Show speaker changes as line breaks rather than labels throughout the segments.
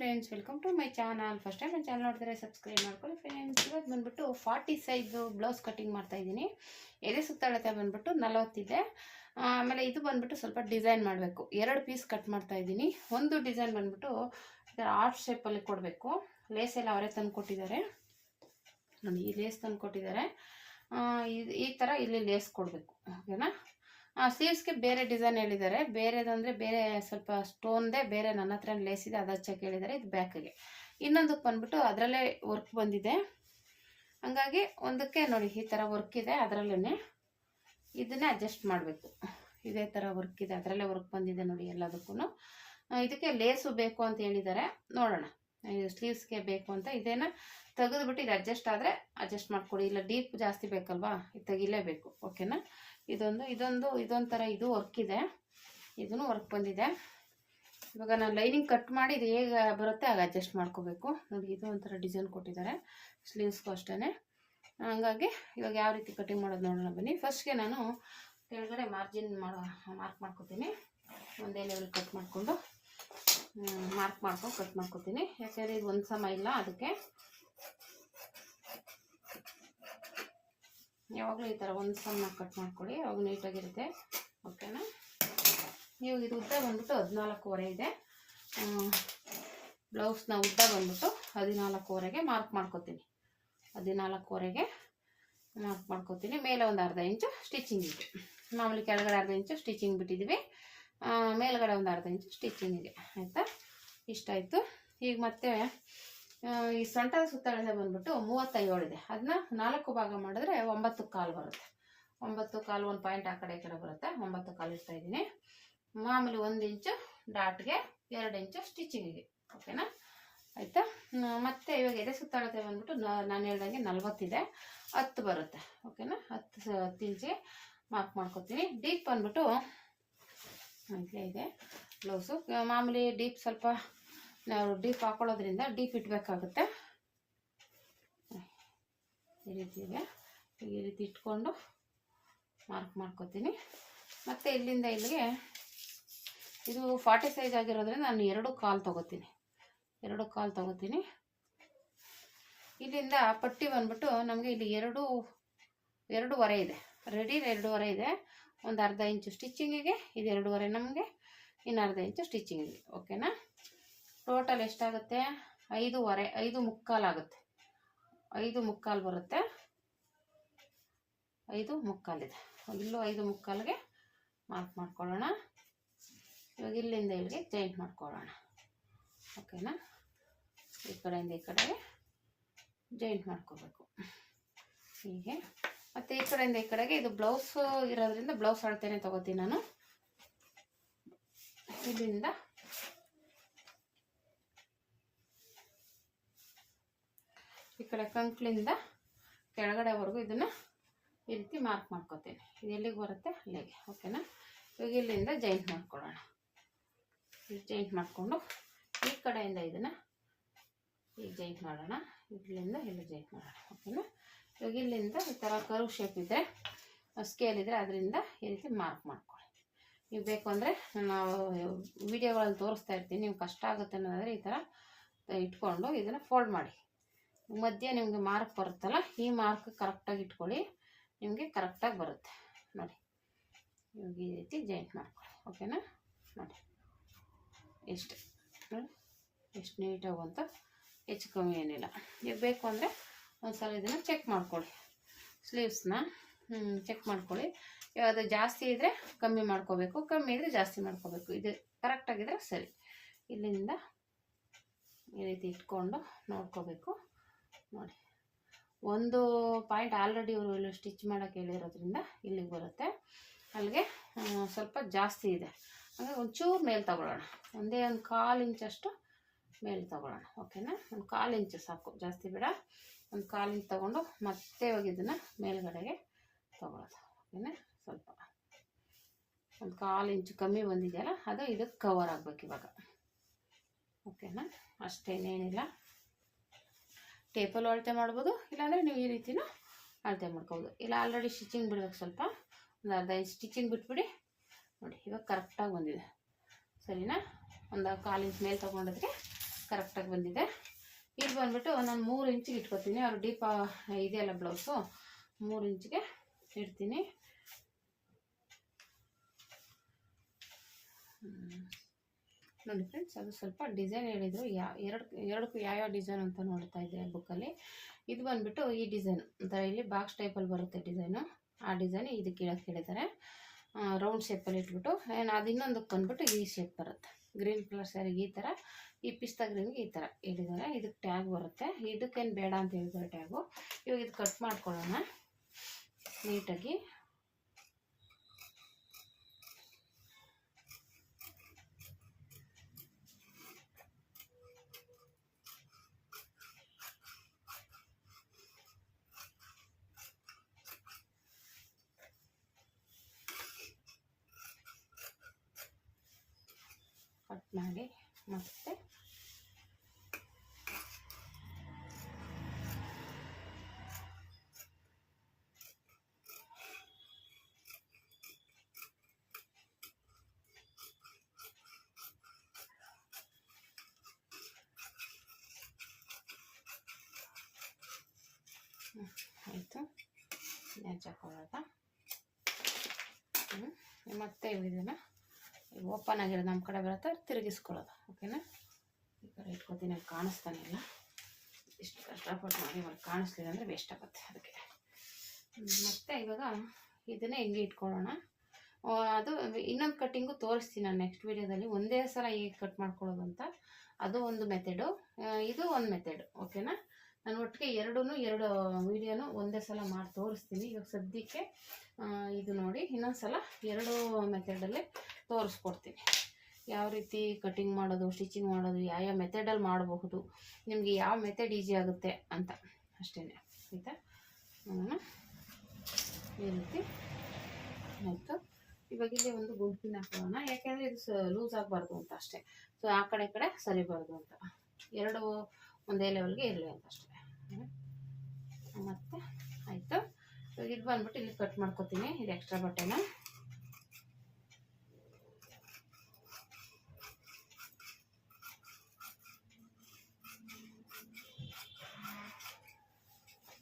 Friends, welcome to my channel. First time ನನ್ನ channel ನೋಡಿದ್ರೆ subscribe ಮಾಡ್ಕೊಳ್ಳಿ ಫ್ರೆಂಡ್ಸ್. ಇವತ್ತು ಬಂದ್ಬಿಟ್ಟು 40 ಸೈಜು ಬ್ಲೌಸ್ ಕಟಿಂಗ್ ಮಾಡ್ತಾ ಇದ್ದೀನಿ. ಎದೆ ಸುತ್ತಳತೆ ಬಂದ್ಬಿಟ್ಟು 40 ಇದೆ. ಆಮೇಲೆ ಇದು ಬಂದ್ಬಿಟ್ಟು ಸ್ವಲ್ಪ ಡಿಸೈನ್ ಮಾಡಬೇಕು. 2 ಪೀಸ್ ಕಟ್ ಮಾಡ್ತಾ ಇದ್ದೀನಿ. ಒಂದು ಡಿಸೈನ್ ಬಂದ್ಬಿಟ್ಟು ಇದರ ಆರ್ಟ್ ಶೇಪಲ್ಲಿ ಕೊಡಬೇಕು. ಲೇಸ್ ಎಲ್ಲ ಅವರೇ ತಂದು ಕೊಟ್ಟಿದ್ದಾರೆ ನೋಡಿ. ಈ ಲೇಸ್ ತಂದು ಕೊಟ್ಟಿದ್ದಾರೆ. ಈ ಥರ ಇಲ್ಲಿ ಲೇಸ್ ಕೊಡಬೇಕು, ಓಕೆನಾ. ಸ್ಲೀವ್ಸ್ಗೆ ಬೇರೆ ಡಿಸೈನ್ ಹೇಳಿದ್ದಾರೆ. ಬೇರೆದಂದರೆ ಬೇರೆ ಸ್ವಲ್ಪ ಸ್ಟೋನ್ದೇ ಬೇರೆ ನನ್ನ ಹತ್ರ ಲೇಸ್ ಇದೆ, ಅದು ಹಚ್ಚಕ್ಕೆ ಹೇಳಿದ್ದಾರೆ. ಇದು ಬ್ಯಾಕಿಗೆ. ಇನ್ನೊಂದಕ್ಕೆ ಬಂದ್ಬಿಟ್ಟು ಅದರಲ್ಲೇ ವರ್ಕ್ ಬಂದಿದೆ. ಹಂಗಾಗಿ ಒಂದಕ್ಕೆ ನೋಡಿ ಈ ಥರ ವರ್ಕ್ ಇದೆ, ಅದರಲ್ಲೇ ಇದನ್ನೇ ಅಡ್ಜಸ್ಟ್ ಮಾಡಬೇಕು. ಇದೇ ಥರ ವರ್ಕ್ ಇದೆ, ಅದರಲ್ಲೇ ವರ್ಕ್ ಬಂದಿದೆ ನೋಡಿ ಎಲ್ಲದಕ್ಕೂ. ಇದಕ್ಕೆ ಲೇಸು ಬೇಕು ಅಂತ ಹೇಳಿದ್ದಾರೆ. ನೋಡೋಣ, ಸ್ಲೀವ್ಸ್ಗೆ ಬೇಕು ಅಂತ ಇದೇನ ತೆಗೆದುಬಿಟ್ಟು ಇದು ಅಡ್ಜಸ್ಟ್ ಆದರೆ ಅಡ್ಜಸ್ಟ್ ಮಾಡಿಕೊಡಿ. ಇಲ್ಲ ಡೀಪ್ ಜಾಸ್ತಿ ಬೇಕಲ್ವಾ, ಇದು ತೆಗಿಲೇಬೇಕು, ಓಕೆನಾ. ಇದೊಂಥರ ಇದು ವರ್ಕ್ ಇದೆ, ಇದೂ ವರ್ಕ್ ಬಂದಿದೆ. ಇವಾಗ ನಾನು ಲೈನಿಂಗ್ ಕಟ್ ಮಾಡಿ ಇದು ಹೇಗೆ ಬರುತ್ತೆ ಆಗ ಅಡ್ಜಸ್ಟ್ ಮಾಡ್ಕೋಬೇಕು ನೋಡಿ. ಇದು ಒಂಥರ ಡಿಸೈನ್ ಕೊಟ್ಟಿದ್ದಾರೆ ಸ್ಲೀವ್ಸ್ಗೂ ಅಷ್ಟೇ. ಹಂಗಾಗಿ ಇವಾಗ ಯಾವ ರೀತಿ ಕಟಿಂಗ್ ಮಾಡೋದು ನೋಡೋಣ ಬನ್ನಿ. ಫಸ್ಟ್ಗೆ ನಾನು ಕೆಳಗಡೆ ಮಾರ್ಕ್ ಮಾಡ್ಕೋತೀನಿ. ಒಂದೇ ಲೆವೆಲ್ ಕಟ್ ಮಾಡಿಕೊಂಡು ಮಾರ್ಕ್ ಮಾಡ್ಕೊಂಡು ಕಟ್ ಮಾಡ್ಕೋತೀನಿ. ಯಾಕೆಂದರೆ ಇದು ಒಂದು ಸಮ ಇಲ್ಲ, ಅದಕ್ಕೆ ಯಾವಾಗಲೂ ಈ ಥರ ಒಂದು ಸಮ ಕಟ್ ಮಾಡ್ಕೊಳ್ಳಿ, ಅವಾಗ ನೀಟಾಗಿರುತ್ತೆ, ಓಕೆನಾ. ಇವಾಗ ಇದು ಉದ್ದ ಬಂದ್ಬಿಟ್ಟು 14.25 ಇದೆ. ಬ್ಲೌಸ್ನ ಉದ್ದ ಬಂದ್ಬಿಟ್ಟು 14.25ಗೆ ಮಾರ್ಕ್ ಮಾಡ್ಕೋತೀನಿ. 14.25ಗೆ ಮಾರ್ಕ್ ಮಾಡ್ಕೋತೀನಿ. ಮೇಲೆ ಒಂದು ಅರ್ಧ ಇಂಚು ಸ್ಟಿಚಿಂಗ್ ಇದೆ. ಮಾಮೂಲಿ ಕೆಳಗಡೆ ಅರ್ಧ ಇಂಚು ಸ್ಟಿಚಿಂಗ್ ಬಿಟ್ಟಿದ್ದೀವಿ, ಮೇಲ್ಗಡೆ ಒಂದು ಅರ್ಧ ಇಂಚು ಸ್ಟಿಚಿಂಗ್ ಇದೆ, ಆಯಿತಾ. ಇಷ್ಟಾಯಿತು. ಈಗ ಮತ್ತೆ ಈ ಸೊಂಟದ ಸುತ್ತಳತೆ ಬಂದ್ಬಿಟ್ಟು 35 ಇದೆ. ಅದನ್ನ 4 ಭಾಗ ಮಾಡಿದ್ರೆ 9.25 ಬರುತ್ತೆ. 9.25 ಒಂದು ಪಾಯಿಂಟ್ ಆ ಕಡೆ ಈ ಕಡೆ ಬರುತ್ತೆ. 9.25 ಇಡ್ತಾ ಇದ್ದೀನಿ. ಮಾಮೂಲಿ 1 ಇಂಚು ಡಾಟ್ಗೆ 2 ಇಂಚು ಸ್ಟಿಚಿಂಗಿಗೆ, ಓಕೆನಾ, ಆಯಿತಾ. ಮತ್ತು ಇವಾಗ ಎದೆ ಸುತ್ತಳತೆ ಬಂದ್ಬಿಟ್ಟು ನಾನು ಹೇಳ್ದಂಗೆ 40 ಇದೆ, 10 ಬರುತ್ತೆ, ಓಕೆನಾ. 10 ಇಂಚಿಗೆ ಮಾರ್ಕ್ ಮಾಡ್ಕೊತೀನಿ. ಡೀಪ್ ಬಂದ್ಬಿಟ್ಟು ಇಲ್ಲೇ ಇದೆ ಬ್ಲೌಸು. ಮಾಮೂಲಿ ಡೀಪ್ ಸ್ವಲ್ಪ ನಾವು ಡೀಪ್ ಹಾಕೊಳ್ಳೋದ್ರಿಂದ ಡೀಪ್ ಇಟ್ಬೇಕಾಗುತ್ತೆ. ಈ ರೀತಿ ಇದೆ, ಈ ರೀತಿ ಇಟ್ಕೊಂಡು ಮಾರ್ಕ್ ಮಾಡ್ಕೋತೀನಿ. ಮತ್ತು ಇಲ್ಲಿಂದ ಇಲ್ಲಿಗೆ ಇದು 40 ಸೈಜ್ ಆಗಿರೋದ್ರಿಂದ ನಾನು 2.25 ತೊಗೋತೀನಿ. 2.25 ತೊಗೋತೀನಿ. ಇಲ್ಲಿಂದ ಪಟ್ಟಿ ಬಂದ್ಬಿಟ್ಟು ನಮಗೆ ಇಲ್ಲಿ 2.25 ಇದೆ, ರೆಡಿ 2.25 ಇದೆ. ಒಂದು ಅರ್ಧ ಇಂಚು ಸ್ಟಿಚಿಂಗಿಗೆ, ಇದು 2.25 ನಮಗೆ, ಇನ್ನು ಅರ್ಧ ಇಂಚು ಸ್ಟಿಚಿಂಗಿಗೆ, ಓಕೆನಾ. ಟೋಟಲ್ ಎಷ್ಟಾಗುತ್ತೆ? 5.25, 5.25 ಆಗುತ್ತೆ. 5.25 ಬರುತ್ತೆ. 5.25 ಇದೆ. ಇಲ್ಲೂ 5.25ಗೆ ಮಾರ್ಕ್ ಮಾಡ್ಕೊಳ್ಳೋಣ. ಇವಾಗ ಇಲ್ಲಿಂದ ಇಲ್ಲಿಗೆ ಜಾಯಿಂಟ್ ಮಾಡ್ಕೊಳ್ಳೋಣ, ಓಕೆನಾ. ಈ ಕಡೆಯಿಂದ ಈ ಕಡೆಗೆ ಜಾಯಿಂಟ್ ಮಾಡ್ಕೋಬೇಕು ಹೀಗೆ. ಮತ್ತು ಈ ಕಡೆಯಿಂದ ಈ ಕಡೆಗೆ ಇದು ಬ್ಲೌಸ್ ಇರೋದ್ರಿಂದ ಬ್ಲೌಸ್ ಅಳತೆನೇ ತೊಗೋತೀನಿ ನಾನು. ಇಲ್ಲಿಂದ ಈ ಕಡೆ ಕಂಕ್ಳಿಂದ ಕೆಳಗಡೆವರೆಗೂ ಇದನ್ನು ಈ ರೀತಿ ಮಾರ್ಕ್ ಮಾಡ್ಕೋತೀನಿ. ಇದು ಎಲ್ಲಿಗೆ ಬರುತ್ತೆ ಅಲ್ಲಿಗೆ, ಓಕೆನಾ. ಇವಾಗ ಇಲ್ಲಿಂದ ಜಾಯಿಂಟ್ ಮಾಡ್ಕೊಳ್ಳೋಣ. ಜಾಯಿಂಟ್ ಮಾಡಿಕೊಂಡು ಈ ಕಡೆಯಿಂದ ಇದನ್ನು ಈಗ ಜಾಯಿಂಟ್ ಮಾಡೋಣ. ಇಲ್ಲಿಂದ ಇಲ್ಲಿ ಜಾಯಿಂಟ್ ಮಾಡೋಣ, ಓಕೆನಾ. ಇವಾಗ ಇಲ್ಲಿಂದ ಈ ಥರ ಕರ್ವ್ ಶೇಪ್ ಇದ್ದರೆ, ಸ್ಕೇಲ್ ಇದ್ದರೆ ಅದರಿಂದ ಈ ರೀತಿ ಮಾರ್ಕ್ ಮಾಡ್ಕೊಳ್ಳಿ. ನೀವು ಬೇಕು ಅಂದರೆ ನಾವು ವಿಡಿಯೋಗಳಲ್ಲಿ ತೋರಿಸ್ತಾ ಇರ್ತೀನಿ. ನೀವು ಕಷ್ಟ ಆಗುತ್ತೆ ಅನ್ನೋದಾದರೆ ಈ ಥರ ಇಟ್ಕೊಂಡು ಇದನ್ನು ಫೋಲ್ಡ್ ಮಾಡಿ. ಮಧ್ಯೆ ನಿಮಗೆ ಮಾರ್ಕ್ ಬರುತ್ತಲ್ಲ, ಈ ಮಾರ್ಕ್ ಕರೆಕ್ಟಾಗಿ ಇಟ್ಕೊಳ್ಳಿ, ನಿಮಗೆ ಕರೆಕ್ಟಾಗಿ ಬರುತ್ತೆ ನೋಡಿ. ಇವಾಗ ಈ ರೀತಿ ಜಾಯಿಂಟ್ ಮಾಡ್ಕೊಳ್ಳಿ, ಓಕೆನಾ. ನೋಡಿ ಎಷ್ಟು ನೋಡಿ, ಎಷ್ಟು ನೀಟಾಗಿ ಅಂತ, ಹೆಚ್ಚು ಕಮ್ಮಿ ಏನಿಲ್ಲ. ಈಗ ಬೇಕು ಅಂದರೆ ಒಂದು ಸಲ ಇದನ್ನು ಚೆಕ್ ಮಾಡ್ಕೊಳ್ಳಿ. ಸ್ಲೀವ್ಸ್ನ ಚೆಕ್ ಮಾಡ್ಕೊಳ್ಳಿ. ಇವಾಗ ಅದು ಜಾಸ್ತಿ ಇದ್ದರೆ ಕಮ್ಮಿ ಮಾಡ್ಕೋಬೇಕು, ಕಮ್ಮಿ ಇದ್ದರೆ ಜಾಸ್ತಿ ಮಾಡ್ಕೋಬೇಕು. ಇದು ಕರೆಕ್ಟಾಗಿದ್ದರೆ ಸರಿ. ಇಲ್ಲಿಂದ ಈ ರೀತಿ ಇಟ್ಕೊಂಡು ನೋಡ್ಕೋಬೇಕು ನೋಡಿ. 1 ಪಾಯಿಂಟ್ ಆಲ್ರೆಡಿ ಇವರು ಇಲ್ಲಿ ಸ್ಟಿಚ್ ಮಾಡೋಕ್ಕೆ ಹೇಳಿರೋದ್ರಿಂದ ಇಲ್ಲಿಗೆ ಬರುತ್ತೆ. ಅಲ್ಲಿಗೆ ಸ್ವಲ್ಪ ಜಾಸ್ತಿ ಇದೆ, ಹಾಗೆ ಒಂಚೂರು ಮೇಲೆ ತಗೊಳ್ಳೋಣ. ಒಂದೇ ಒಂದು 1/4 ಇಂಚಷ್ಟು ಮೇಲೆ ತಗೊಳ್ಳೋಣ, ಓಕೆನಾ. ಒಂದು 1/4 ಇಂಚು ಸಾಕು, ಜಾಸ್ತಿ ಬೇಡ. ಒಂದು 1/4 ಇಂಚ್ ತೊಗೊಂಡು ಮತ್ತೆ ಇವಾಗ ಇದನ್ನು ಮೇಲ್ಗಡೆಗೆ ತಗೊಳ್ಳೋದು, ಓಕೆನಾ. ಸ್ವಲ್ಪ ಒಂದು 1/4 ಇಂಚು ಕಮ್ಮಿ ಬಂದಿದೆಯಲ್ಲ, ಅದು ಇದಕ್ಕೆ ಕವರ್ ಆಗಬೇಕು ಇವಾಗ, ಓಕೆನಾ. ಅಷ್ಟೇನೇನಿಲ್ಲ. ಟೇಪಲ್ಲಿ ಅಳತೆ ಮಾಡ್ಬೋದು, ಇಲ್ಲಾಂದರೆ ನೀವು ಈ ರೀತಿನೂ ಅಳತೆ ಮಾಡ್ಕೋಬೋದು. ಇಲ್ಲ ಆಲ್ರೆಡಿ ಸ್ಟಿಚಿಂಗ್ ಬಿಡ್ಬೇಕು, ಸ್ವಲ್ಪ ಒಂದು ಅರ್ಧ ಇಂಚ್ ಸ್ಟಿಚಿಂಗ್ ಬಿಟ್ಬಿಡಿ ನೋಡಿ. ಇವಾಗ ಕರೆಕ್ಟಾಗಿ ಬಂದಿದೆ, ಸರಿನಾ. ಒಂದು 1/4 ಇಂಚ್ ಮೇಲೆ ತೊಗೊಂಡಿದ್ರೆ ಕರೆಕ್ಟಾಗಿ ಬಂದಿದೆ. ಇದು ಬಂದ್ಬಿಟ್ಟು ನಾನು 3 ಇಂಚಿಗೆ ಇಟ್ಕೊತೀನಿ. ಅವ್ರು ಡೀಪ ಇದೆಯಲ್ಲ ಬ್ಲೌಸು 3 ಇಂಚಿಗೆ ಇಡ್ತೀನಿ. ನೋಡಿ ಫ್ರೆಂಡ್ಸ್, ಅದು ಸ್ವಲ್ಪ ಡಿಸೈನ್ ಹೇಳಿದರು, ಎರಡಕ್ಕೂ ಯಾವ್ಯಾವ ಡಿಸೈನ್ ಅಂತ ನೋಡ್ತಾ ಇದ್ದೆ ಬುಕ್ಕಲ್ಲಿ. ಇದು ಬಂದುಬಿಟ್ಟು ಈ ಡಿಸೈನ್ ಒಂಥರ ಇಲ್ಲಿ ಬಾಕ್ಸ್ ಟೈಪಲ್ಲಿ ಬರುತ್ತೆ ಡಿಸೈನು. ಆ ಡಿಸೈನ್ ಇದಕ್ಕೆ ಹೇಳಿದ್ದಾರೆ. ರೌಂಡ್ ಶೇಪಲ್ಲಿ ಇಟ್ಬಿಟ್ಟು ಅದು ಇನ್ನೊಂದಕ್ಕೆ ಬಂದುಬಿಟ್ಟು ಈ ಶೇಪ್ ಬರುತ್ತೆ. ಗ್ರೀನ್ ಕಲರ್ ಸ್ಯಾರಿಗೆ ಈ ಥರ, ಈ ಪಿಸ್ತಾ ಗ್ರೀನ್ಗೆ ಈ ಥರ ಹೇಳಿದ್ದಾರೆ. ಇದಕ್ಕೆ ಟ್ಯಾಗ್ ಬರುತ್ತೆ. ಇದಕ್ಕೇನು ಬೇಡ ಅಂತ ಹೇಳಿದ್ದಾರೆ ಟ್ಯಾಗು. ಇವಾಗ ಇದು ಕಟ್ ಮಾಡ್ಕೊಳ್ಳೋಣ ನೀಟಾಗಿ. ಕಟ್ ಮಾಡಿ ಮತ್ತೆ ಆಯಿತು. ಮ್ಯಾಚ್ ಹಾಕೊಳ್ಳೋದ. ಮತ್ತೆ ಇದನ್ನು ಓಪನ್ ಆಗಿರೋದು ನಮ್ಮ ಕಡೆ ಬರುತ್ತೆ, ತಿರುಗಿಸ್ಕೊಳ್ಳೋದು. ಓಕೆನಾ? ಈ ಕಡೆ ಇಟ್ಕೊತೀನಿ, ಅಲ್ಲಿ ಕಾಣಿಸ್ತಾನೆ ಇಲ್ಲ. ಇಷ್ಟು ಕಷ್ಟಪಟ್ಟು ಮಾಡಿ ಮಾಡಿ ಕಾಣಿಸ್ಲಿಲ್ಲ ಅಂದರೆ ವೇಸ್ಟ್ ಆಗುತ್ತೆ ಅದಕ್ಕೆ. ಮತ್ತು ಇವಾಗ ಇದನ್ನೇ ಹಿಂಗೆ ಇಟ್ಕೊಳ್ಳೋಣ. ಅದು ಇನ್ನೊಂದು ಕಟ್ಟಿಂಗು ತೋರಿಸ್ತೀನಿ ನಾನು ನೆಕ್ಸ್ಟ್ ವೀಡಿಯೋದಲ್ಲಿ. ಒಂದೇ ಸಲ ಹೇಗೆ ಕಟ್ ಮಾಡ್ಕೊಳ್ಳೋದು ಅಂತ, ಅದು ಒಂದು ಮೆಥಡು, ಇದು ಒಂದು ಮೆಥಡು. ಓಕೆನಾ? ನಾನು ಒಟ್ಟಿಗೆ ಎರಡು ವೀಡಿಯೋನು ಒಂದೇ ಸಲ ಮಾಡಿ ತೋರಿಸ್ತೀನಿ. ಇವಾಗ ಸದ್ಯಕ್ಕೆ ಇದು ನೋಡಿ, ಇನ್ನೊಂದು ಸಲ 2 ಮೆಥಡಲ್ಲೇ ತೋರಿಸ್ಕೊಡ್ತೀನಿ. ಯಾವ ರೀತಿ ಕಟಿಂಗ್ ಮಾಡೋದು, ಸ್ಟಿಚಿಂಗ್ ಮಾಡೋದು, ಯಾವ ಮೆಥಡಲ್ಲಿ ಮಾಡಬಹುದು, ನಿಮಗೆ ಯಾವ ಮೆಥಡ್ ಈಸಿ ಆಗುತ್ತೆ ಅಂತ ಅಷ್ಟೇ. ಆಯಿತಾ? ಈ ರೀತಿ ಆಯಿತು. ಇವಾಗ ಇಲ್ಲಿ ಒಂದು ಗುಂಪಿನ ಹಾಕೋಣ, ಯಾಕೆಂದರೆ ಇದು ಲೂಸ್ ಆಗಬಾರ್ದು ಅಂತ ಅಷ್ಟೇ. ಸೊ ಆ ಕಡೆ ಸರಿಬಾರ್ದು ಅಂತ, 2 ಒಂದೇ ಲೆವೆಲ್ಗೆ ಇರಲಿ ಅಂತ ಅಷ್ಟೇ. ಮತ್ತು ಆಯಿತು. ಇದು ಬಂದ್ಬಿಟ್ಟು ಇಲ್ಲಿ ಕಟ್ ಮಾಡ್ಕೊತೀನಿ. ಇದು ಎಕ್ಸ್ಟ್ರಾ ಬಟ್ಟೆನ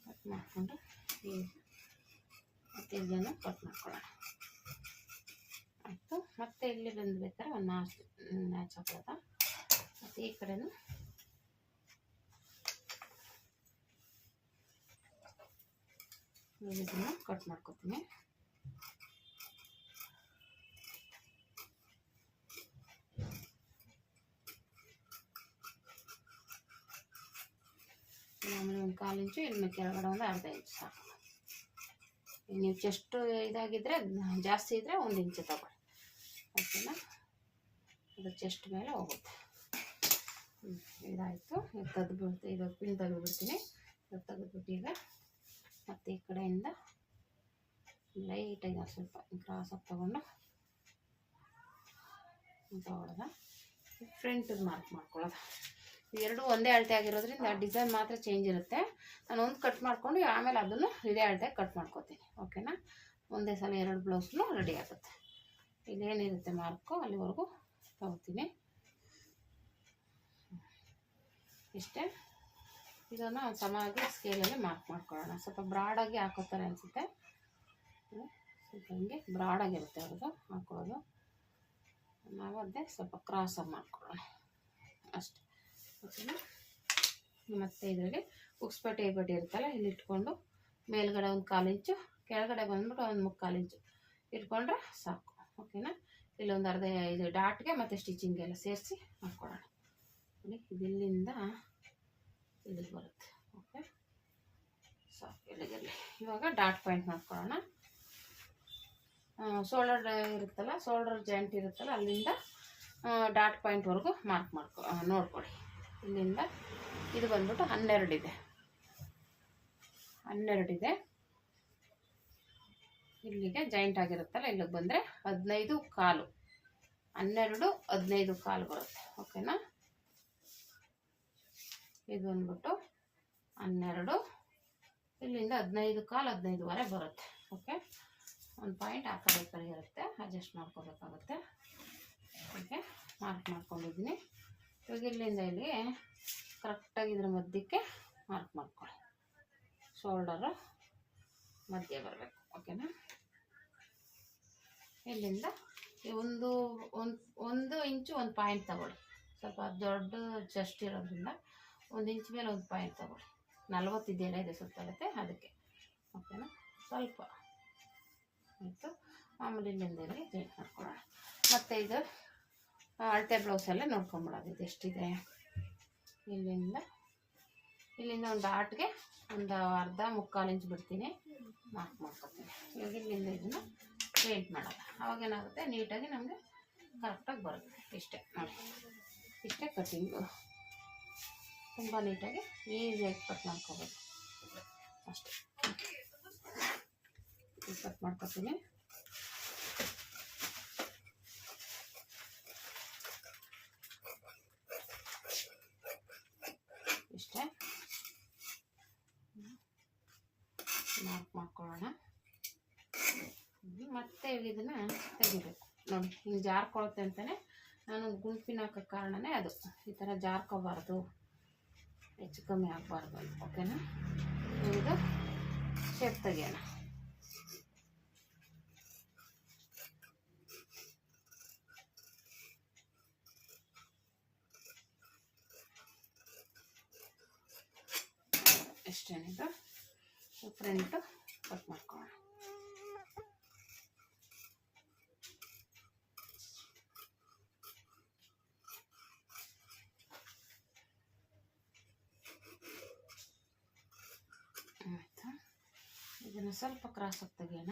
ಕಟ್ ಮಾಡಿಕೊಂಡು ಮತ್ತೆ ಇದನ್ನು ಕಟ್ ಮಾಡ್ಕೊಳ್ಳೋಣ. ಆಯಿತು. ಮತ್ತೆ ಇಲ್ಲಿ ಬಂದ್ಬೇಕಾದ್ರೆ ಒಂದು ಮ್ಯಾಚ್ ಹಾಕೋದ. ಮತ್ತು ಈ ಕಡೆನೂ ಇದನ್ನು ಕಟ್ ಮಾಡ್ಕೊತೀನಿ. ಆಮೇಲೆ ಒಂದು 1/4 ಇಂಚು, ಇನ್ನು ಕೆಳಗಡೆ ಒಂದು 1/2 ಇಂಚು ಸಾಕು. ನೀವು ಚೆಸ್ಟ್ ಇದಾಗಿದ್ದರೆ ಜಾಸ್ತಿ ಇದ್ದರೆ 1 ಇಂಚು ತಗೊಳ್ಳಿ. ಓಕೆನಾ? ಅದು ಚೆಸ್ಟ್ ಮೇಲೆ ಹೋಗುತ್ತೆ. ಇದಾಯಿತು. ಇದು ತೆಗೆದುಬಿಡ್ತೀನಿ, ಇದು ಪಿನ್ ತೆಗೆದುಬಿಡ್ತೀನಿ. ಇದು ತೆಗೆದುಬಿಟ್ಟು ಈಗ ಮತ್ತು ಈ ಕಡೆಯಿಂದ ಲೈಟಾಗಿ ಸ್ವಲ್ಪ ಕ್ರಾಸಾಗಿ ತೊಗೊಂಡು ತೊಗೊಳ್ಳೋದ. ಫ್ರಂಟಿಗೆ ಮಾರ್ಕ್ ಮಾಡ್ಕೊಳ್ಳೋದು. ಎರಡು ಒಂದೇ ಅಳತೆ ಆಗಿರೋದ್ರಿಂದ ಡಿಸೈನ್ ಮಾತ್ರ ಚೇಂಜ್ ಇರುತ್ತೆ. ನಾನು ಒಂದು ಕಟ್ ಮಾಡಿಕೊಂಡು ಆಮೇಲೆ ಅದನ್ನು ಇದೇ ಅಳತೆ ಕಟ್ ಮಾಡ್ಕೊತೀನಿ. ಓಕೆನಾ? ಒಂದೇ ಸಲ 2 ಬ್ಲೌಸ್ನು ರೆಡಿ ಆಗುತ್ತೆ. ಇಲ್ಲೇನಿರುತ್ತೆ ಮಾರ್ಕು ಅಲ್ಲಿವರೆಗೂ ತಗೋತೀನಿ. ಇಷ್ಟೇ. ಇದನ್ನು ಸಮಾಗಿ ಸ್ಕೇಲಲ್ಲಿ ಮಾರ್ಕ್ ಮಾಡ್ಕೊಳ್ಳೋಣ. ಸ್ವಲ್ಪ ಬ್ರಾಡಾಗಿ ಹಾಕೋತಾರೆ ಅನಿಸುತ್ತೆ. ಸ್ವಲ್ಪ ಹಿಂಗೆ ಬ್ರಾಡಾಗಿರುತ್ತೆ ಅವ್ರದ್ದು ಹಾಕೊಳ್ಳೋದು. ನಾವು ಅದೇ ಸ್ವಲ್ಪ ಕ್ರಾಸಾಗಿ ಮಾಡ್ಕೊಳ್ಳೋಣ ಅಷ್ಟೇ. ಓಕೆನಾ? ಮತ್ತು ಇದರಲ್ಲಿ ಉಕ್ಸ್ಪಟ್ಟಿ ಬಟ್ಟೆ ಇರುತ್ತಲ್ಲ, ಇಲ್ಲಿ ಇಟ್ಕೊಂಡು ಮೇಲ್ಗಡೆ ಒಂದು 1/4 ಇಂಚು, ಕೆಳಗಡೆ ಬಂದ್ಬಿಟ್ಟು ಒಂದು 3/4 ಇಂಚು ಇಟ್ಕೊಂಡ್ರೆ ಸಾಕು. ಓಕೆನಾ? ಇಲ್ಲೊಂದು ಅರ್ಧ ಇದು ಡಾಟ್ಗೆ ಮತ್ತು ಸ್ಟಿಚಿಂಗೆಲ್ಲ ಸೇರಿಸಿ ಹಾಕ್ಕೊಳ್ಳೋಣ. ನೋಡಿ, ಇದಿಲ್ಲಿಂದ ಇಲ್ಲಿಗೆ ಬರುತ್ತೆ. ಓಕೆ, ಸಾಕು. ಇಲ್ಲಿಗಿರಲಿ. ಇವಾಗ ಡಾಟ್ ಪಾಯಿಂಟ್ ಮಾಡ್ಕೊಳ್ಳೋಣ. ಶೋಲ್ಡರ್ ಇರುತ್ತಲ್ಲ, ಶೋಲ್ಡರ್ ಜಾಯಿಂಟ್ ಇರುತ್ತಲ್ಲ, ಅಲ್ಲಿಂದ ಡಾಟ್ ಪಾಯಿಂಟ್ವರೆಗೂ ಮಾರ್ಕ್ ನೋಡ್ಕೊಳ್ಳಿ. ಇಲ್ಲಿಂದ ಇದು ಬಂದ್ಬಿಟ್ಟು 12 ಇದೆ. 12 ಇದೆ. ಇಲ್ಲಿಗೆ ಜಾಯಿಂಟ್ ಆಗಿರುತ್ತಲ್ಲ, ಇಲ್ಲಿಗೆ ಬಂದರೆ 15.25, 12 15.25 ಬರುತ್ತೆ. ಓಕೆನಾ? ಇದು ಬಂದ್ಬಿಟ್ಟು 12, ಇಲ್ಲಿಂದ 15.25 15.25 ಬರುತ್ತೆ. ಓಕೆ, ಒಂದು ಪಾಯಿಂಟ್ ಆ ಕಡೆ ಈ ಕಡೆ ಇರುತ್ತೆ, ಅಡ್ಜಸ್ಟ್ ಮಾಡ್ಕೋಬೇಕಾಗುತ್ತೆ. ಓಕೆ, ಮಾರ್ಕ್ ಮಾಡ್ಕೊಂಡಿದ್ದೀನಿ. ಇವಾಗ ಇಲ್ಲಿಂದ ಇಲ್ಲಿ ಕರೆಕ್ಟಾಗಿ ಇದ್ರ ಮಧ್ಯಕ್ಕೆ ಮಾರ್ಕ್ ಮಾಡ್ಕೊಳ್ಳಿ. ಶೋಲ್ಡರು ಮಧ್ಯೆ ಬರಬೇಕು. ಓಕೆನಾ? ಇಲ್ಲಿಂದ ಒಂದು ಇಂಚು ಒಂದು ಪಾಯಿಂಟ್ ತಗೊಳ್ಳಿ. ಸ್ವಲ್ಪ ದೊಡ್ಡ ಚೆಸ್ಟ್ ಇರೋದ್ರಿಂದ 1 ಇಂಚ್ ಮೇಲೆ 1 ಪಾಯಿಂಟ್ ತಗೊಳ್ಳಿ. 40 ಇದೆಯಲ್ಲ, ಇದೆ ಸುತ್ತಾಗುತ್ತೆ ಅದಕ್ಕೆ. ಓಕೆನಾ? ಸ್ವಲ್ಪ ಆಯಿತು. ಆಮೇಲೆ ಇಲ್ಲಿಂದ ಇಲ್ಲಿ ಜಾಯಿಂಟ್ ಮಾಡ್ಕೊಳ್ಳೋಣ. ಮತ್ತು ಇದು ಅಳತೆ ಬ್ಲೌಸಲ್ಲೇ ನೋಡ್ಕೊಂಬಿಡೋದು ಇದು ಎಷ್ಟಿದೆ. ಇಲ್ಲಿಂದ ಒಂದು ಡಾಟ್ಗೆ ಒಂದು ಅರ್ಧ ಮುಕ್ಕಾಲು ಇಂಚ್ ಬಿಡ್ತೀನಿ, ಮಾರ್ಕ್ ಮಾಡ್ಕೊತೀನಿ. ಇವಾಗ ಇಲ್ಲಿಂದ ಇದನ್ನು ಪೇಂಟ್ ಮಾಡೋದು. ಅವಾಗೇನಾಗುತ್ತೆ, ನೀಟಾಗಿ ನಮಗೆ ಕರೆಕ್ಟಾಗಿ ಬರುತ್ತೆ. ಇಷ್ಟೇ ನೋಡಿ, ಇಷ್ಟೇ ಕಟ್ಟಿಂಗು. ತುಂಬ ನೀಟಾಗಿ ಈಸಿಯಾಗಿ ಕಟ್ ಮಾಡ್ಕೋಬೋದು ಅಷ್ಟೇ. ಕಟ್ ಮಾಡ್ಕೊತೀನಿ. ಇಷ್ಟೇ ಮಾರ್ಕ್ ಮಾಡ್ಕೊಳ್ಳೋಣ. ಮತ್ತೆ ಇದನ್ನು ತೆಗಿಬೇಕು ನೋಡಿ. ಹಿಂಗೆ ಜಾರ್ಕೊಳುತ್ತೆ ಅಂತಲೇ ನಾನೊಂದು ಗುಂಪಿನ ಹಾಕೋ ಕಾರಣನೇ ಅದು. ಈ ಥರ ಜಾರ್ಕೋಬಾರ್ದು, ಹೆಚ್ಚು ಕಮ್ಮಿ ಆಗಬಾರ್ದು ಅಂತ. ಓಕೆನಾ? ಇದು ಶೇಪ್ ತೆಗಿಯೋಣ. ಎಷ್ಟೇನಿದು ಫ್ರಂಟು ಕಟ್ ಮಾಡ್ಕೊಳ್ಳೋಣ. ಆಯಿತಾ? ಇದನ್ನು ಸ್ವಲ್ಪ ಕ್ರಾಸಾಗಿ ತೆಗಿಯೋಣ.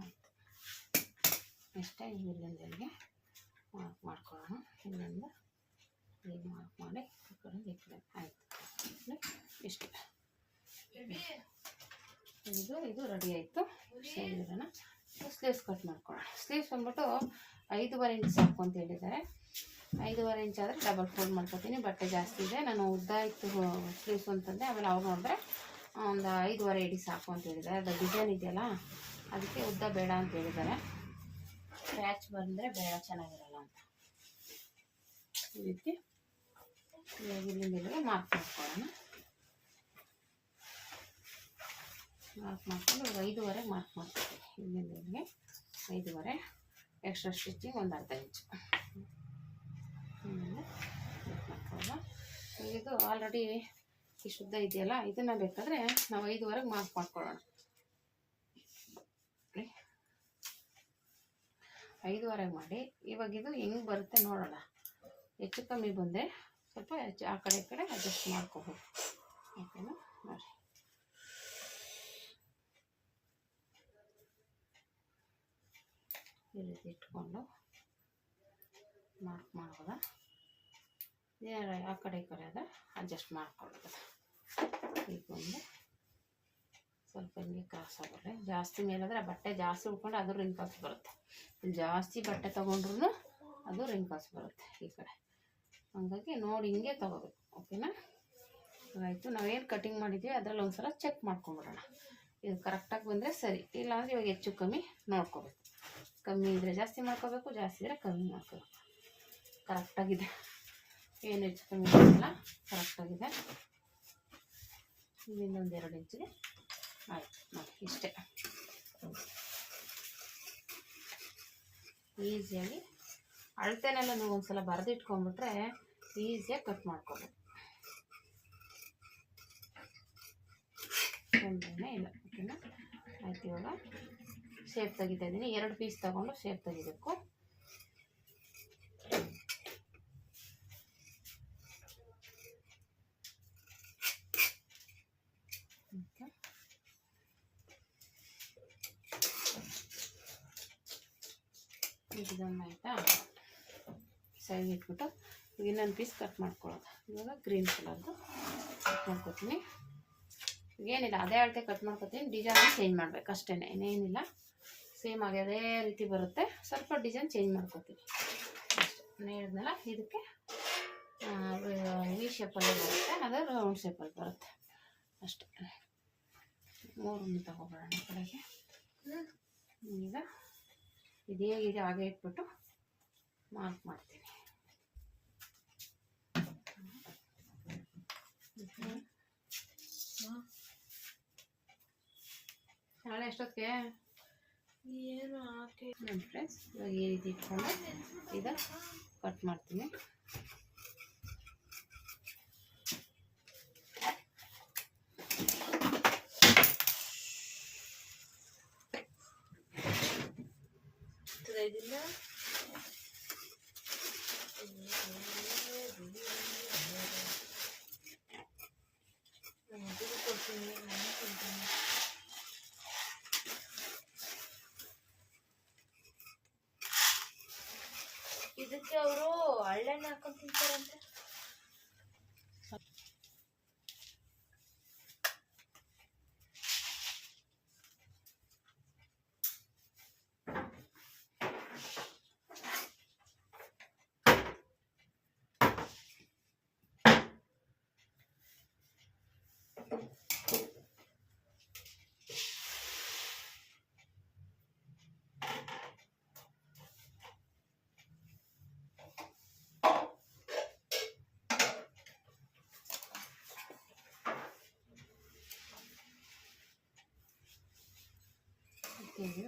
ಆಯಿತು, ಇಷ್ಟೇ. ಇಲ್ಲಿಂದ ಇಲ್ಲಿಗೆ ಮಾರ್ಕ್ ಮಾಡ್ಕೊಳ್ಳೋಣ. ಇಲ್ಲಿಂದ ಈಗ ಮಾರ್ಕ್ ಮಾಡಿ ಈ ಕಡೆ ಇಟ್ಕೊಳ್ಳಿ. ಆಯಿತು, ಇಷ್ಟೇ. ಇದು ರೆಡಿ ಆಯಿತು. ಸೇರಿರೋಣ. ಸ್ಲೀವ್ಸ್ ಕಟ್ ಮಾಡ್ಕೊಳ್ಳೋಣ. ಸ್ಲೀವ್ಸ್ ಬಂದ್ಬಿಟ್ಟು 5.5 ಇಂಚ್ ಸಾಕು ಅಂತ ಹೇಳಿದ್ದಾರೆ. 5.5 ಇಂಚ್ ಆದರೆ ಡಬಲ್ ಫೋಲ್ಡ್ ಮಾಡ್ಕೊತೀನಿ. ಬಟ್ಟೆ ಜಾಸ್ತಿ ಇದೆ, ನಾನು ಉದ್ದ ಇತ್ತು ಸ್ಲೀವ್ಸ್ ಅಂತಂದೆ. ಆಮೇಲೆ ಅವ್ರು ನೋಡಿದ್ರೆ ಒಂದು 5.5 ಇಡಿ ಸಾಕು ಅಂತ ಹೇಳಿದ್ದಾರೆ. ಅದು ಡಿಸೈನ್ ಇದೆಯಲ್ಲ, ಅದಕ್ಕೆ ಉದ್ದ ಬೇಡ ಅಂತ ಹೇಳಿದ್ದಾರೆ. ಪ್ಯಾಚ್ ಬಂದರೆ ಬೇಡ, ಚೆನ್ನಾಗಿರಲ್ಲ ಅಂತ. ಈ ರೀತಿ ಇಲ್ಲಿಂದ ಮಾರ್ಕ್ ಮಾಡ್ಕೊಳ್ಳೋಣ. ಮಾರ್ಕ್ ಮಾಡ್ಕೊಂಡು 5.5 ಮಾರ್ಕ್ ಮಾಡ್ಕೊಳ್ತೀವಿ. ಇಲ್ಲಿಂದ ಇಲ್ಲಿಗೆ 5.5. ಎಕ್ಸ್ಟ್ರಾ ಸ್ಟಿಚಿಂಗ್ ಒಂದು ಅರ್ಧ ಇಂಚು ಮಾಡ್ಕೊಳ್ಳೋಣ. ಇದು ಆಲ್ರೆಡಿ ಈ ಶುದ್ಧ ಇದೆಯಲ್ಲ, ಇದನ್ನು ಬೇಕಾದರೆ ನಾವು 5.5 ಮಾರ್ಕ್ ಮಾಡ್ಕೊಳ್ಳೋಣ. 5.5 ಮಾಡಿ ಇವಾಗ ಇದು ಹೆಂಗೆ ಬರುತ್ತೆ ನೋಡೋಣ. ಹೆಚ್ಚು ಕಮ್ಮಿ ಬಂದರೆ ಸ್ವಲ್ಪ ಆ ಕಡೆ ಈ ಕಡೆ ಅಡ್ಜಸ್ಟ್ ಮಾಡ್ಕೋಬೋದು. ಓಕೆನಾ? ನೋಡಿ, ಈ ರೀತಿ ಇಟ್ಕೊಂಡು ಮಾರ್ಕ್ ಮಾಡೋದ. ಆ ಕಡೆ ಈ ಕಡೆ ಅದ ಅಡ್ಜಸ್ಟ್ ಮಾಡ್ಕೊಳ್ಳೋದು. ಈಗ ಒಂದು ಸ್ವಲ್ಪ ಹಿಂಗೆ ಕ್ರಾಸ್ ಆಗೋಲ್ಲ. ಜಾಸ್ತಿ ಮೇಲಾದರೆ ಬಟ್ಟೆ ಜಾಸ್ತಿ ಉಳ್ಕೊಂಡು ಅದು ರಿಂಕಲ್ಸ್ ಬರುತ್ತೆ. ಜಾಸ್ತಿ ಬಟ್ಟೆ ತೊಗೊಂಡ್ರು ಅದು ರಿಂಕಲ್ಸ್ ಬರುತ್ತೆ ಈ ಕಡೆ. ಹಾಗಾಗಿ ನೋಡಿ ಹಿಂಗೆ ತೊಗೋಬೇಕು. ಓಕೆನಾ? ಆಯಿತು. ನಾವೇನು ಕಟಿಂಗ್ ಮಾಡಿದ್ದೀವಿ ಅದರಲ್ಲಿ ಒಂದು ಸಲ ಚೆಕ್ ಮಾಡ್ಕೊಂಬಿಡೋಣ. ಇದು ಕರೆಕ್ಟಾಗಿ ಬಂದರೆ ಸರಿ, ಇಲ್ಲಾಂದರೆ ಇವಾಗ ಹೆಚ್ಚು ಕಮ್ಮಿ ನೋಡ್ಕೋಬೇಕು. ಕಮ್ಮಿ ಇದ್ದರೆ ಜಾಸ್ತಿ ಮಾಡ್ಕೋಬೇಕು, ಜಾಸ್ತಿ ಇದ್ದರೆ ಕಮ್ಮಿ ಮಾಡ್ಕೋಬೇಕು. ಕರೆಕ್ಟಾಗಿದೆ, ಏನು ಹೆಚ್ಚು ಕಮ್ಮಿ ಇಲ್ಲ, ಕರೆಕ್ಟಾಗಿದೆ. ಇಲ್ಲಿಂದ ಒಂದು 2 ಇಂಚಿಗೆ ಆಯಿತು ನೋಡಿ. ಇಷ್ಟೇ ಈಸಿಯಾಗಿ ಅಳತೆನೆಲ್ಲ ನೀವು ಒಂದು ಸಲ ಬರೆದಿಟ್ಕೊಂಡ್ಬಿಟ್ರೆ ಈಸಿಯಾಗಿ ಕಟ್ ಮಾಡ್ಕೋಬೇಕು. ತೊಂದರೆನೇ ಇಲ್ಲ. ಓಕೆನಾ? ಆಯ್ತು. ಇವಾಗ ಶೇಪ್ ತೆಗಿತಾ ಇದ್ದೀನಿ. 2 ಪೀಸ್ ತಗೊಂಡು ಶೇಪ್ ತೆಗಿಬೇಕು. ಇದನ್ನು ಆಯಿತಾ, ಸೈಡ್ ಇಟ್ಬಿಟ್ಟು ಇನ್ನೊಂದು ಪೀಸ್ ಕಟ್ ಮಾಡ್ಕೊಳ್ಳೋದು. ಇವಾಗ ಗ್ರೀನ್ ಕಲರ್ದು ಕಟ್ ಮಾಡ್ಕೊತೀನಿ. ಏನಿಲ್ಲ, ಅದೇ ಅಳತೆ ಕಟ್ ಮಾಡ್ಕೊತೀನಿ. ಡಿಸೈನ್ ಚೇಂಜ್ ಮಾಡಬೇಕು ಅಷ್ಟೇ, ಇನ್ನೇನಿಲ್ಲ. ಸೇಮ್ ಆಗಿ ಅದೇ ರೀತಿ ಬರುತ್ತೆ. ಸ್ವಲ್ಪ ಡಿಸೈನ್ ಚೇಂಜ್ ಮಾಡ್ಕೊತೀನಿ ಅಷ್ಟೇ. ಹೇಳಿದ್ನಲ್ಲ, ಇದಕ್ಕೆ ವಿ ಶೇಪಲ್ಲಿ ಬರುತ್ತೆ, ಅದು ರೌಂಡ್ ಶೇಪಲ್ಲಿ ಬರುತ್ತೆ ಅಷ್ಟೇ. 3 ತಗೊಬಿಡೋಣ ಕಡೆಗೆ. ಈಗ ಇದು ಹೇಗಿದೆ ಹಾಗೆ ಇಟ್ಬಿಟ್ಟು ಮಾರ್ಕ್ ಮಾಡ್ತೀನಿ. ನಾಳೆ ಎಷ್ಟೊತ್ತಿಗೆ
ಏನು ಹಾಕಿ
ನೋಡಿ ಫ್ರೆಂಡ್ಸ್, ಇವಾಗ ಈ ರೀತಿ ಇಟ್ಕೊಂಡು ಈಗ ಕಟ್ ಮಾಡ್ತೀನಿ.
ಇದನ್ನ ಇದಕ್ಕೆ ಅವರು ಹಳ್ಳೆಣ್ಣೆ ಹಾಕೊಂಡು ತಿಂತಾರಂತೆ.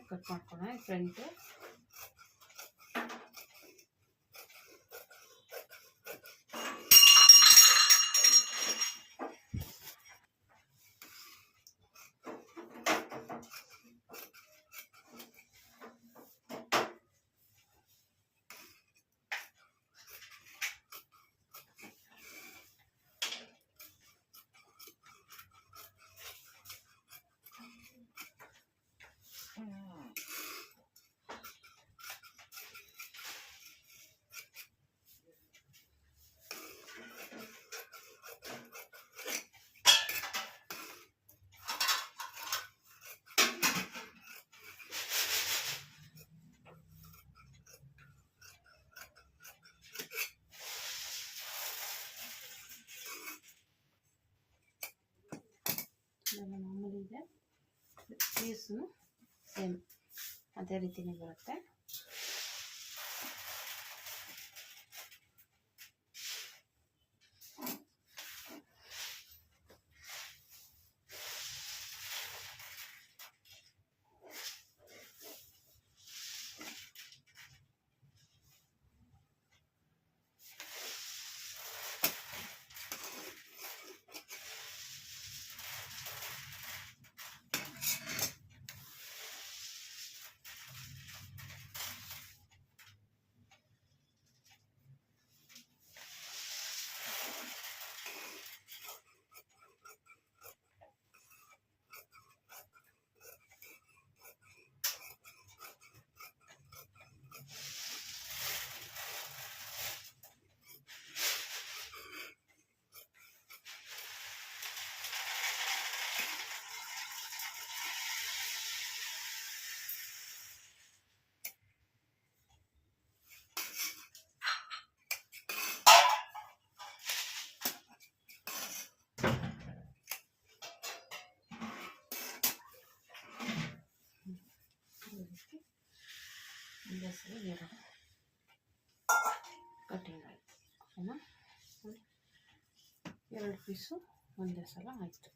ಕಟ್ ಮಾಡ್ಕೊಳ್ಳೋಣ ಫ್ರಂಟು. ಮಾಮೂಲಿ ಇದೆ, ಪೀಸು ಸೇಮ್ ಅದೇ ರೀತಿನೇ ಬರುತ್ತೆ. ಎರಡು ಕಟಿಂಗ್ ಆಯಿತು, ಓಕೆನಾ? ಎರಡು ಪೀಸು ಒಂದೇ ಸಲ ಆಯಿತು.